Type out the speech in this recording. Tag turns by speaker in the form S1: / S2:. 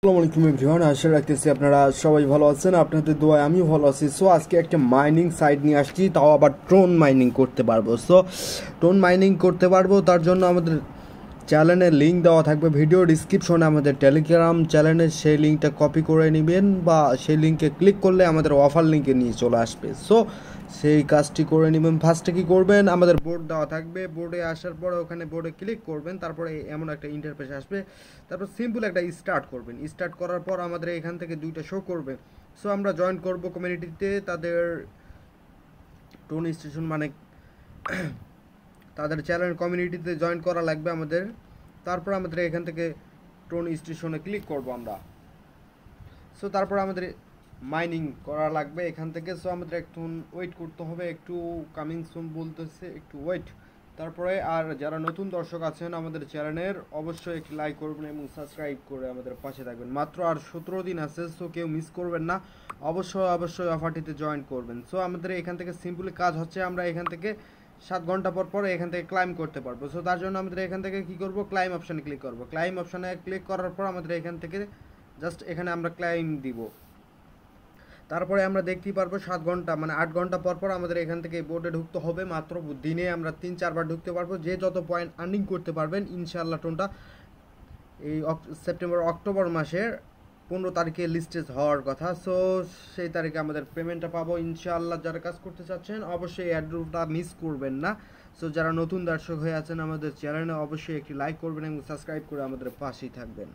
S1: আসসালামু আলাইকুম এভরিওয়ান, আশা রাখতেছি আপনারা সবাই ভালো আছেন। আপনাদের দোয়ায় আমিও ভালো আছি। সো আজকে একটা মাইনিং সাইট নিয়ে আসছি, তাও আবার ট্রোন মাইনিং করতে পারবো। সো ট্রোন মাইনিং করতে পারবো, তার জন্য আমাদের চ্যানেলের লিঙ্ক দেওয়া থাকবে ভিডিও ডিসক্রিপশনে। আমাদের টেলিগ্রাম চ্যানেলের সেই লিঙ্কটা কপি করে নেবেন বা সেই লিঙ্কে ক্লিক করলে আমাদের অফার লিঙ্কে নিয়ে চলে আসবে। সো সেই কাজটি করে নেবেন। ফার্স্টে কী করবেন, আমাদের বোর্ড দেওয়া থাকবে, বোর্ডে আসার পরে ওখানে বোর্ডে ক্লিক করবেন, তারপরে এমন একটা ইন্টারফেস আসবে, তারপর সিম্পল একটা স্টার্ট করবেন। স্টার্ট করার পর আমাদের এখান থেকে দুইটা শো করবে। সো আমরা জয়েন করব কমিউনিটিতে, তাদের টোন স্টেশন মানে তাদের চ্যানেল কমিউনিটিতে জয়েন করা লাগবে আমাদের। তারপর আমাদের এখান থেকে টোন স্টেশনে ক্লিক করব আমরা। সো তারপর আমাদের মাইনিং করা লাগবে এখান থেকে। সো আমাদের একটু ওয়েট করতে হবে, একটু কামিং সুন বলতেছে, একটু ওয়েট। তারপরে আর যারা নতুন দর্শক আছেন আমাদের চ্যানেলের, অবশ্যই একটি লাইক করবেন এবং সাবস্ক্রাইব করে আমাদের পাশে থাকবেন। মাত্র আর 17 দিন আছে, সো কেউ মিস করবেন না, অবশ্যই অফারটিতে জয়েন করবেন। সো আমাদের এখান থেকে সিম্পলি কাজ হচ্ছে, আমরা এখান থেকে 7 ঘন্টা পর পর এখান থেকে ক্লাইম করতে পারবো। সো তার জন্য আমাদের এখান থেকে কি করব, ক্লাইম অপশানে ক্লিক করব। ক্লাইম অপশানে ক্লিক করার পর আমাদের এখান থেকে জাস্ট এখানে আমরা ক্লাইম দিব। তারপরে আমরা দেখতেই পারবো 7 ঘন্টা মানে 8 ঘন্টা পর পর আমাদের এখান থেকে বোর্ডে ঢুকতে হবে। মাত্র দিনে আমরা 3-4 বার ঢুকতে পারবো। যে যত পয়েন্ট আর্নিং করতে পারবেন ইনশাআল্লাহ টোনটা এই অক্টোবর মাসের 15 তারিখে লিস্টেজ হওয়ার কথা। সো সেই তারিখে আমাদের পেমেন্টটা পাবো ইনশাআল্লাহ। যারা কাজ করতে চাচ্ছেন অবশ্যই অ্যাড্রোটা মিস করবেন না। সো যারা নতুন দর্শক হয়ে আছেন আমাদের চ্যানেলে, অবশ্যই একটি লাইক করবেন এবং সাবস্ক্রাইব করে আমাদের পাশেই থাকবেন।